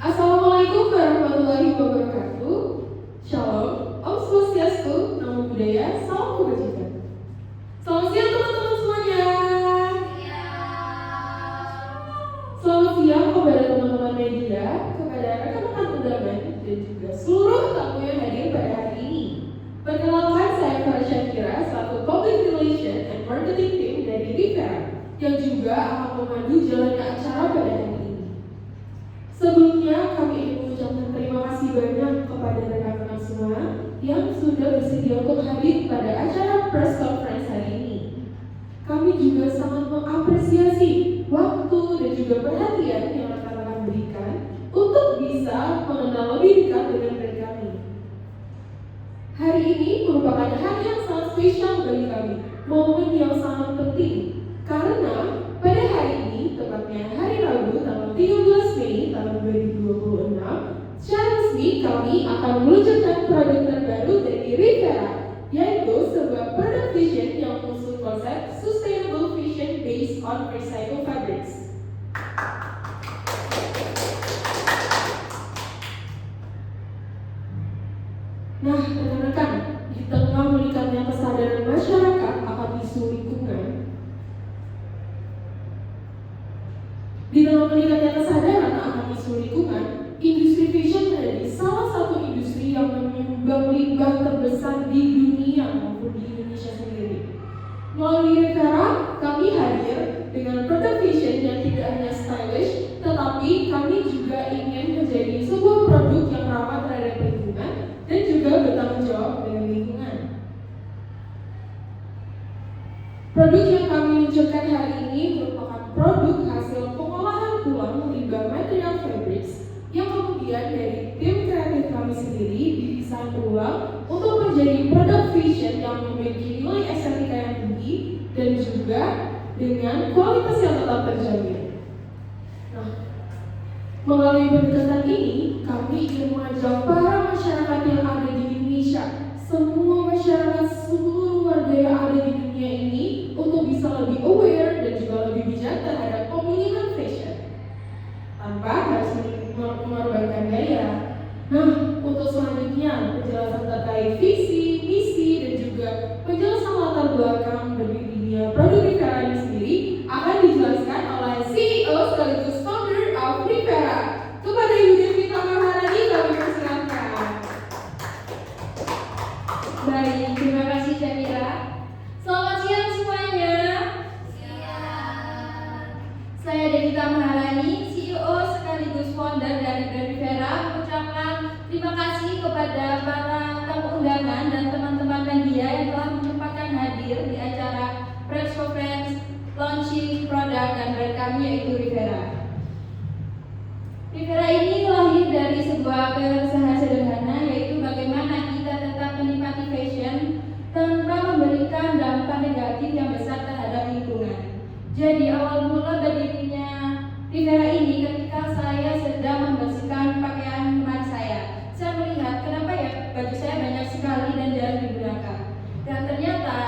Assalamualaikum warahmatullahi wabarakatuh. Shalom, Om Swastiastu, Namo Buddhaya, Salam Kebajikan. Selamat siang teman-teman semuanya. Selamat siang kepada teman-teman media, kepada rekan-rekan undangan, dan juga seluruh tamu yang hadir pada hari ini. Perkenalkan, saya Farah Syakira, selaku Public Relation and Marketing Team dari Rivera, yang juga akan memandu jalannya acara pada hari ini. Sebelumnya, kami ingin mengucapkan terima kasih banyak kepada rekan-rekan semua yang sudah bersedia untuk hadir pada acara press conference hari ini. Kami juga sangat mengapresiasi waktu dan juga perhatian yang rekan-rekan berikan untuk bisa mengenal lebih dekat dengan brand kami. Hari ini merupakan hari yang sangat spesial bagi kami, momen yang sangat penting, karena pada hari ini, tepatnya hari Rabu tanggal 13 Mei tahun 2026, secara resmi kami akan meluncurkan produk terbaru dari Rivera, yaitu sebuah produk fashion yang mengusung konsep sustainable fashion based on recycled fabrics. Nah, rekan-rekan, di tengah meningkatnya kesadaran masyarakat akan isu lingkungan, industri fashion menjadi salah satu industri yang menyumbang limbah terbesar di dunia maupun di Indonesia sendiri. Melalui Rivera, kami hadir dengan produk fashion yang tidak hanya stylish, tetapi kami juga ingin menjadi sebuah produk yang ramah terhadap lingkungan dan juga bertanggung jawab dengan lingkungan. Produk yang kami luncurkan hari ini merupakan produk hasil pengolahan ulang limbah material fabrics yang kemudian dari tim kreatif kami sendiri didesain ulang untuk menjadi produk fashion yang memiliki nilai estetika yang tinggi dan juga dengan kualitas yang tetap terjamin. Nah, melalui pendekatan ini, kami ingin mengajak para masyarakat yang ada di Indonesia, semua masyarakat, seluruh warga yang ada di dunia ini untuk bisa lebih aware dan juga lebih bijak terhadap pemilihan fashion tanpa harus mengorbankan gaya. Nah, untuk selanjutnya penjelasan terkait visi, misi, dan juga penjelasan latar belakang dari dunia produk Rivera ini sendiri akan dijelaskan oleh CEO sekaligus founder of Rivera. Kepada Ibu Devita Maharani kami persilakan. Baik, terima kasih Syakira. Selamat siang semuanya. Saya Devita Maharani, CEO sekaligus founder dari brand Rivera, mengucapkan terima kasih kepada para tamu undangan dan teman-teman media yang telah menyempatkan hadir di acara press conference launching produk dan brand kami yaitu Rivera. Rivera ini lahir dari sebuah keresahan sederhana, yaitu bagaimana kita tetap menikmati fashion tanpa memberikan dampak negatif yang besar terhadap lingkungan. Jadi awal mula berdirinya Rivera ini ketika saya sedang membersihkan pakaian teman saya. Saya melihat kenapa ya baju saya banyak sekali dan jarang digunakan. Dan ternyata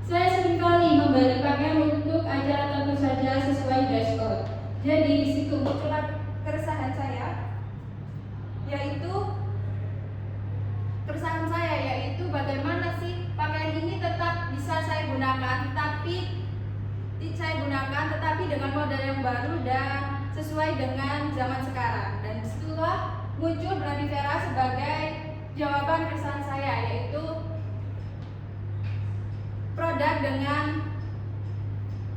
saya seringkali membeli pakaian untuk acara tentu saja sesuai dress code. Jadi di situ muncullah keresahan saya, yaitu bagaimana sih pakaian ini tetap bisa saya gunakan, tetapi dengan model yang baru dan sesuai dengan zaman sekarang. Dan disitulah muncul brand Rivera sebagai jawaban keresahan saya, yaitu produk dengan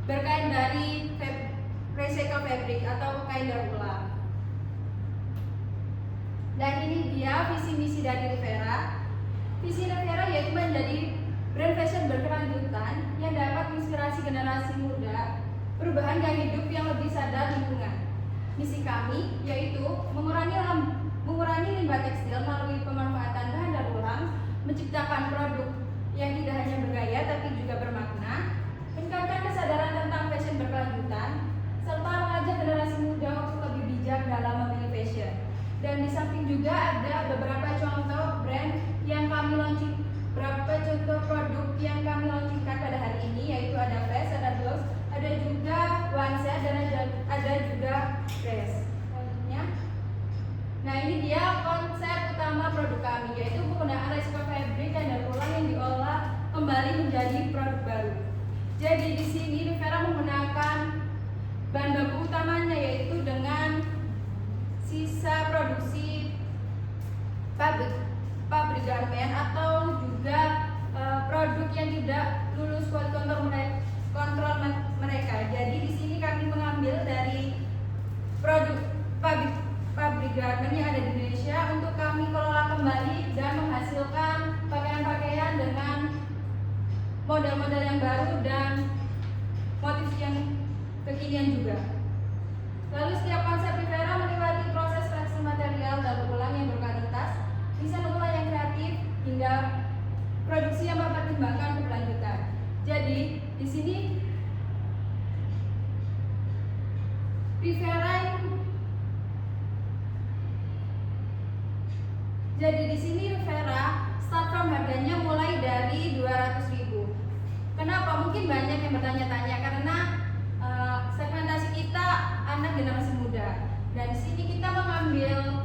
berkain dari recycle fabric atau kain daur ulang. Dan ini dia visi misi dari Rivera. Visi Rivera yaitu menjadi brand fashion berkelanjutan yang dapat menginspirasi generasi muda perubahan gaya hidup yang lebih sadar lingkungan. Misi kami yaitu mengurangi limbah tekstil melalui pemanfaatan bahan daur ulang, menciptakan produk yang tidak hanya bergaya tapi juga bermakna, meningkatkan kesadaran tentang fashion berkelanjutan, serta mengajak generasi muda untuk lebih bijak dalam memilih fashion. Dan di samping juga ada beberapa contoh brand yang kami launching, beberapa contoh produk yang kami launchingkan pada hari ini, yaitu ada Flash, ada Gloss, ada juga Wansa, dan ada juga Dress. Selanjutnya ini dia konsep utama produk kami, yaitu penggunaan recycle fabric dan daur ulang yang diolah kembali menjadi produk baru. Jadi di sini Rivera menggunakan bahan baku utamanya yaitu dengan sisa produksi pabrik garmen atau juga produk yang tidak lulus quality kontrol mereka. Jadi di sini kami mengambil dari produk pabrik garmen yang ada di Indonesia untuk kami kelola kembali dan menghasilkan pakaian-pakaian dengan model-model yang baru dan motif yang kekinian juga. Lalu setiap konsep Rivera melewati proses seleksi material daur ulang yang berkualitas, desain ulang yang kreatif hingga produksi yang mempertimbangkan keberlanjutan. Jadi di sini Rivera start from harganya mulai dari 200.000. Kenapa? Mungkin banyak yang bertanya-tanya karena segmentasi kita anak generasi muda. Dan di sini kita mengambil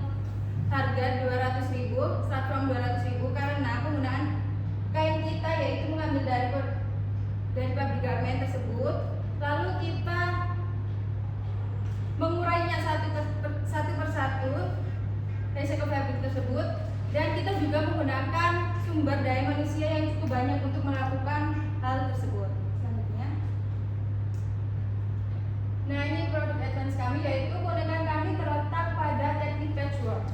harga 200.000, start from 200.000 karena penggunaan kain kita yaitu mengambil dari pabrik garmen tersebut. Lalu kita mengurainya satu persatu recycle fabric tersebut, dan kita juga menggunakan sumber daya manusia yang cukup banyak untuk melakukan hal tersebut. Selanjutnya, nah ini produk advance kami, yaitu keunikan kami terletak pada teknik patchwork.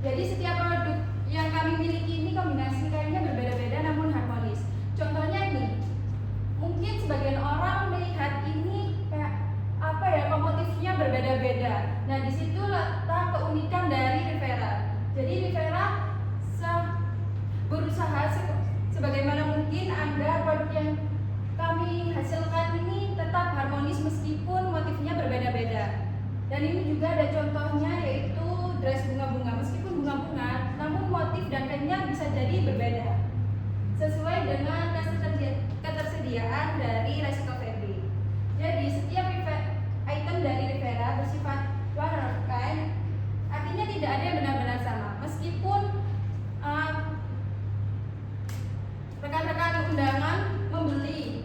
Jadi setiap produk yang kami miliki ini kombinasi kainnya berbeda-beda namun harmonis. Contohnya ini, mungkin sebagian orang melihat ini kayak apa ya, motifnya berbeda-beda. Nah di situ letak keunikan dari Rivera. Jadi Rivera berusaha sebagaimana mungkin agar produk yang kami hasilkan ini tetap harmonis meskipun motifnya berbeda-beda. Dan ini juga ada contohnya, yaitu dress bunga-bunga. Meskipun bunga-bunga, namun motif dan kainnya bisa jadi berbeda sesuai dengan ketersediaan dari recycle fabric. Jadi setiap item dari Rivera bersifat one of a kind, artinya tidak ada yang benar-benar sama. Meskipun rekan-rekan undangan membeli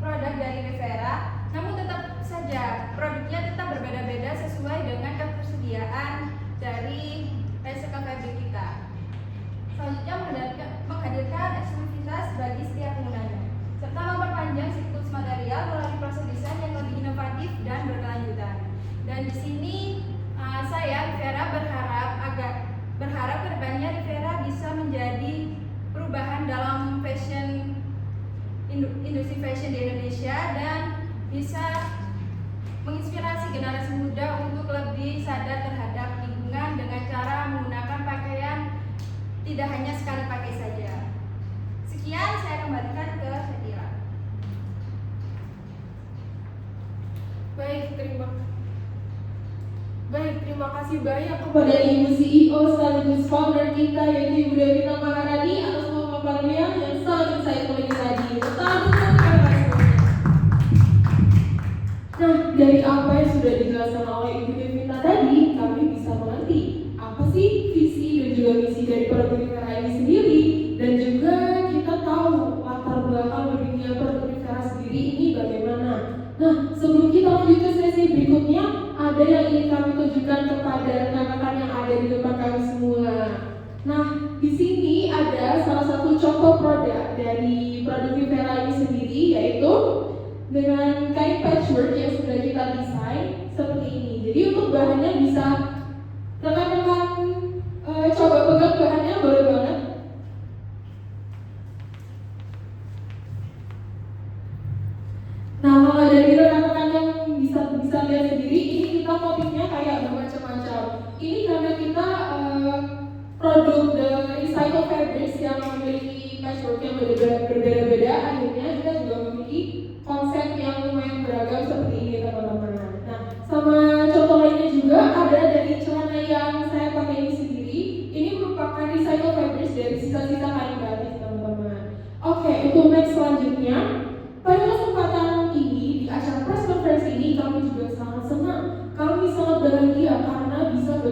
produk dari Rivera, namun tetap saja produknya tetap berbeda-beda sesuai dengan ketersediaan dari recycle fabric kita. Selanjutnya menghadirkan eksklusivitas bagi setiap penggunanya, serta memperpanjang siklus material melalui proses desain yang lebih inovatif dan berkelanjutan. Dan di sini saya Rivera berharap kedepannya Rivera bisa menjadi perubahan dalam industri fashion di Indonesia dan bisa menginspirasi generasi muda untuk lebih sadar terhadap lingkungan dengan cara menggunakan pakaian tidak hanya sekali pakai saja. Sekian, saya kembalikan ke Satira. Terima kasih banyak kepada Ibu CEO sekaligus founder kita, yaitu Ibu Devina Maharani, atas pemaparannya yang sangat insightful ini tadi. Nah, dari apa yang sudah dijelaskan oleh Ibu Devina tadi, kami bisa mengerti apa sih visi dan juga misi dari produk Rivera ini sendiri, dan juga kita tahu latar belakang berdirinya produk Rivera sendiri ini bagaimana. Nah, sebelum kita lanjut ke sesi berikutnya, ada yang ingin kami tunjukkan kepada rekan-rekan yang ada di depan kami semua. Nah, di sini ada salah satu contoh produk dari produk Rivera ini sendiri, yaitu dengan kain patchwork yang sudah kita desain seperti ini. Jadi untuk bahannya bisa rekan-rekan coba pegang bahannya, boleh banget. Nah, kalau dari rekan-rekan yang bisa lihat sendiri, ini kita motifnya kayak bermacam-macam. Ini karena kita produk dari recycle fabrics yang memiliki patchwork yang berbeda-beda, akhirnya kita juga memiliki konsep yang lumayan beragam seperti ini, teman-teman. Nah, sama contoh lainnya juga ada dari celana yang saya pakai ini sendiri. Ini merupakan recycle fabrics dari sisa-sisa kain batik, teman-teman. Oke, untuk next selanjutnya, pada kesempatan ini di acara press conference ini kami juga sangat senang, kami sangat bahagia karena bisa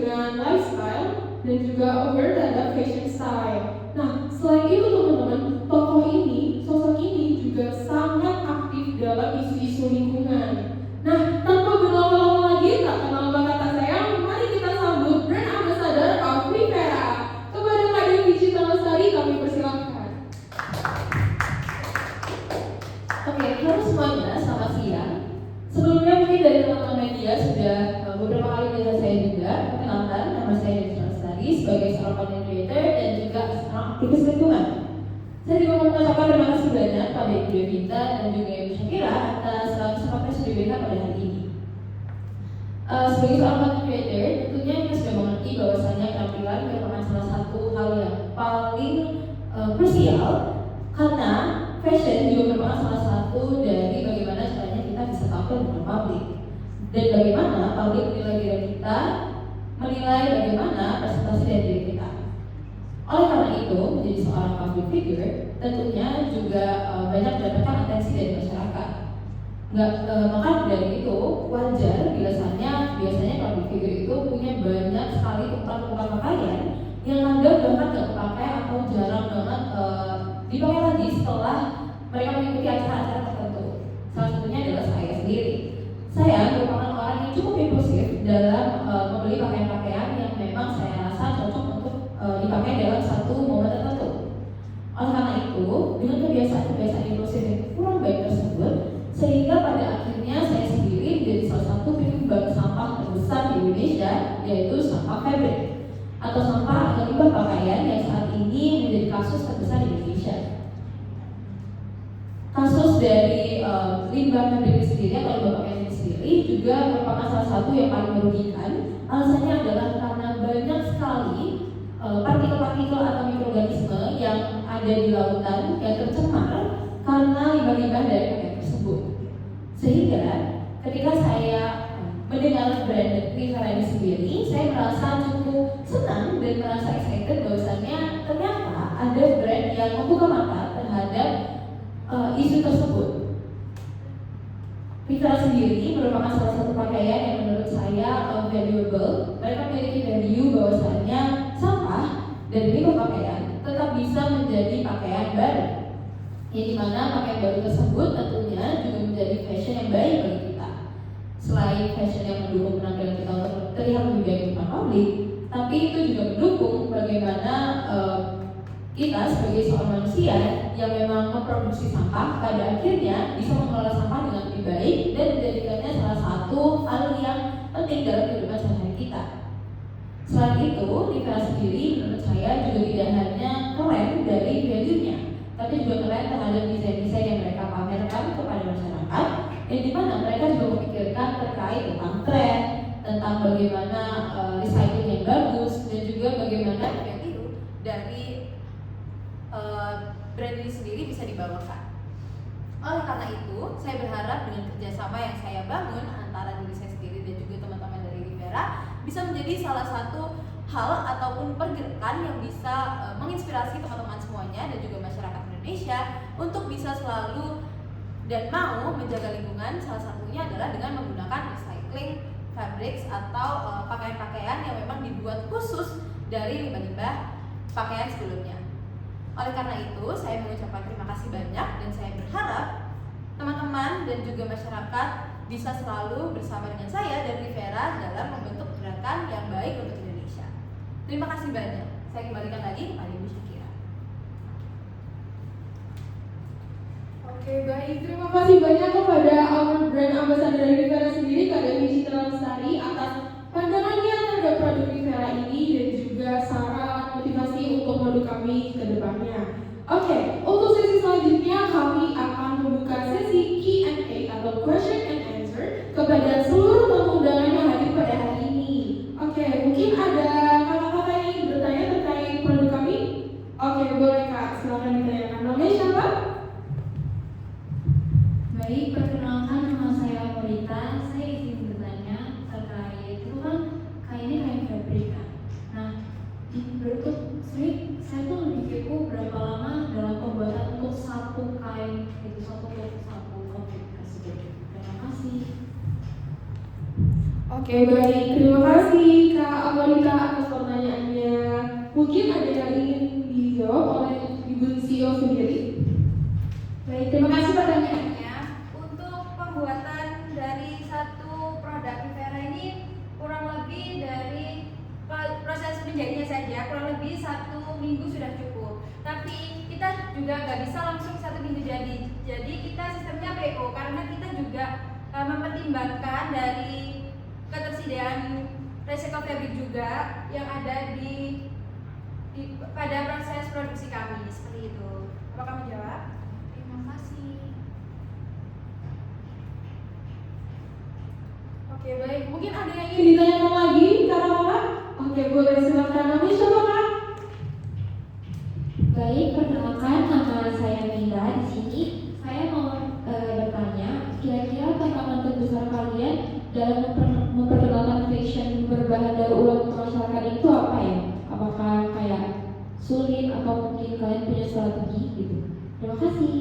dengan lifestyle dan juga aware terhadap fashion style. Nah, selain itu teman-teman, sosok ini juga sangat aktif dalam isu-isu lingkungan. Nah, tanpa berlama-lama lagi, tak kenal maka tak sayang, mari kita sambut brand ambassador of Rivera. Kepada Kak Devi Cita Lestari, kami persilahkan. Oke, halo semuanya, selamat siang. Sebelumnya mungkin dari teman-teman media sudah beberapa kali melihat saya juga. Perkenalkan, nama saya Devi Cita Lestari sebagai seorang content creator dan juga seorang aktivis lingkungan. Saya juga mau mengucapkan terima kasih banyak pada Ibu Devita dan juga Ibu Syakira atas kesempatan yang diberikan pada hari ini. Sebagai seorang content creator, tentunya kita sudah mengerti bahwasanya penampilan merupakan salah satu hal yang paling krusial karena fashion juga merupakan salah satu dari bagaimana caranya kita bisa tampil dengan publik dan bagaimana publik menilai diri kita, menilai bagaimana presentasi dari diri kita. Oleh karena itu, menjadi seorang public figure tentunya juga banyak mendapatkan atensi dari masyarakat. Maka dari itu wajar biasanya public figure itu punya banyak sekali tumpukan pakaian yang kadang bahkan nggak kepakai atau jarang banget dipakai lagi setelah mereka mengikuti acara-acara tertentu. Salah satunya adalah saya sendiri. Saya merupakan orang yang cukup impulsif dalam membeli pakaian-pakaian yang memang saya rasa cocok untuk dipakai dalam satu momen tertentu. Oleh karena itu, dengan kebiasaan-kebiasaan impulsif yang kurang baik tersebut, sehingga pada akhirnya saya sendiri menjadi salah satu penyumbang sampah terbesar di Indonesia, yaitu sampah fabric atau sampah atau limbah pakaian yang saat ini menjadi kasus terbesar di Indonesia. Kasus dari limbah fabric sendiri atau limbah pakaian sendiri juga merupakan salah satu yang paling merugikan. Alasannya adalah karena banyak sekali partikel-partikel atau mikroorganisme yang ada di lautan yang tercemar karena limbah-limbah dari pakaian tersebut. Sehingga ketika saya mendengar brand Rivera ini sendiri, saya merasa cukup senang dan merasa excited bahwasannya ternyata ada brand yang membuka mata terhadap isu tersebut. Rivera sendiri merupakan salah satu pakaian yang menurut saya valuable. Mereka memiliki value bahwasannya sampah dari limbah pakaian tetap bisa menjadi pakaian baru, yang dimana pakaian baru tersebut tentunya juga menjadi fashion yang baik bagi kita. Selain fashion yang mendukung penampilan kita untuk terlihat lebih baik di depan publik, tapi itu juga mendukung bagaimana kita sebagai seorang manusia yang memang memproduksi sampah pada akhirnya bisa mengelola sampah dengan lebih baik dan menjadikannya salah satu hal yang penting dalam kehidupan sehari-hari kita. Selain itu, Rivera sendiri menurut saya juga tidak hanya keren dari value-nya, tapi juga keren terhadap desain-desain yang mereka pamerkan kepada masyarakat, yang dimana mereka juga memikirkan terkait tentang tren, tentang bagaimana recycling yang bagus, dan juga bagaimana value dari brand ini sendiri bisa dibawakan. Oleh karena itu, saya berharap dengan kerjasama yang saya bangun antara diri saya sendiri dan juga teman-teman dari Rivera bisa menjadi salah satu hal ataupun pergerakan yang bisa menginspirasi teman-teman semuanya dan juga masyarakat Indonesia untuk bisa selalu dan mau menjaga lingkungan. Salah satunya adalah dengan menggunakan recycling fabrics atau pakaian-pakaian yang memang dibuat khusus dari limbah-limbah pakaian sebelumnya. Oleh karena itu, saya mengucapkan terima kasih banyak dan saya berharap teman-teman dan juga masyarakat bisa selalu bersama dengan saya dan Rivera dalam membentuk gerakan yang baik untuk Indonesia. Terima kasih banyak. Saya kembalikan lagi kepada Ibu Syakira. Oke, baik. Terima kasih banyak kepada our brand ambassador dari Rivera sendiri, Kak Devi Citra Lestari, atas pandangannya terhadap produk Rivera ini dan juga saran motivasi untuk produk kami ke depannya. Oke, untuk sesi selanjutnya kami akan membuka sesi Q&A atau question and answer kepada seluruh tamu undangan yang hadir pada hari ini. Oke, mungkin ada kakak-kakak yang ingin bertanya terkait produk kami? Oke, boleh Kak, silakan ditanyakan. Namanya siapa? Baik, perkenalkan nama saya Morita. Saya ingin bertanya terkait itu kan kainnya kain fabric kan. Nah, berikut saya tuh lebih kepo berapa lama dalam pembuatan untuk satu kain itu satu fabric tersebut. Terima kasih. Oke, baik. Terima kasih Kak Amori Mungkin ada yang ingin dijawab oleh Ibu CEO sendiri? Baik, terima kasih pertanyaannya. Untuk pembuatan dari satu produk Rivera ini kurang lebih dari proses menjadinya saja kurang lebih 1 minggu sudah cukup. Tapi kita juga nggak bisa langsung 1 minggu jadi. Jadi kita sistemnya PO karena kita juga mempertimbangkan dari ketersediaan recycle fabric juga yang ada pada proses produksi kami seperti itu. Apakah menjawab? Terima kasih. Oke, baik. Mungkin ada yang ingin ditanyakan lagi, Kak? Oke, boleh silakan. Kami coba, Kak. Baik, perkenalkan nama saya Mila. Di sini saya mau bertanya, kira-kira tantangan terbesar kalian dalam memperkenalkan fashion berbahan daur ulang ke masyarakat itu apa ya? Apakah kayak sulit atau mungkin kalian punya strategi gitu? Terima kasih.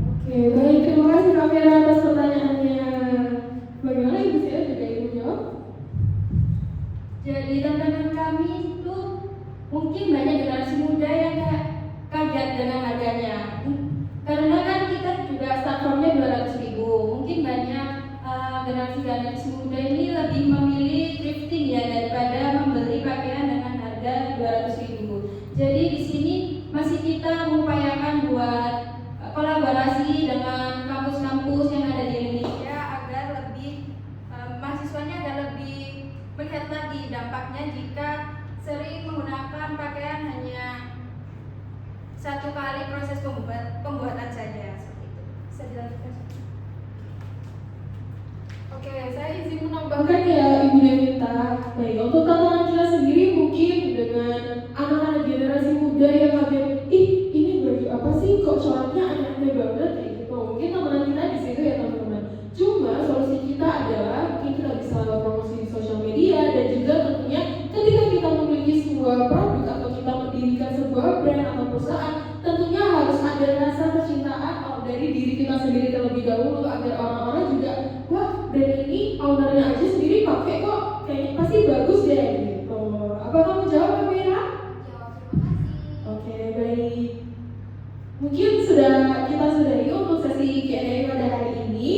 Oke, baik. Terima kasih Kak Vera atas pertanyaannya. Bagaimana Ibu Sia juga ingin jawab? Jadi tantangan kami itu mungkin banyak generasi muda yang kaget dengan harganya. Karena kan kita juga start formnya 200.000. Mungkin banyak generasi muda ini lebih memilih thrifting ya daripada membeli pakaian dengan harga 200.000. Jadi di sini masih kita mengupayakan buat kolaborasi dengan kampus-kampus yang ada di Indonesia agar lebih mahasiswanya agar lebih melihat lagi dampaknya jika sering menggunakan pakaian hanya 1 kali proses pembuatan saja seperti itu. Bisa dilanjutkan? Oke, saya izin menambahkan ya Ibu Devita. Baik, untuk tantangan kita sendiri mungkin dengan anak-anak generasi muda yang kaget, ih ini baju apa sih kok coraknya aneh-aneh banget kayak gitu. Mungkin tantangan kita di situ ya teman-teman. Cuma solusi kita adalah mungkin kita bisa promosi di sosial media dan juga tentunya ketika kita memiliki sebuah produk atau kita mendirikan sebuah brand atau perusahaan, tentunya harus ada rasa kecintaan dari diri kita sendiri terlebih dahulu agar orang-orang juga wah brand ini ownernya aja sendiri pakai kok kayaknya pasti bagus deh gitu. Apa kamu jawab Mbak Mira? Jawab, terima kasih. Oke, baik. Mungkin kita sudahi untuk sesi Q&A pada hari ini.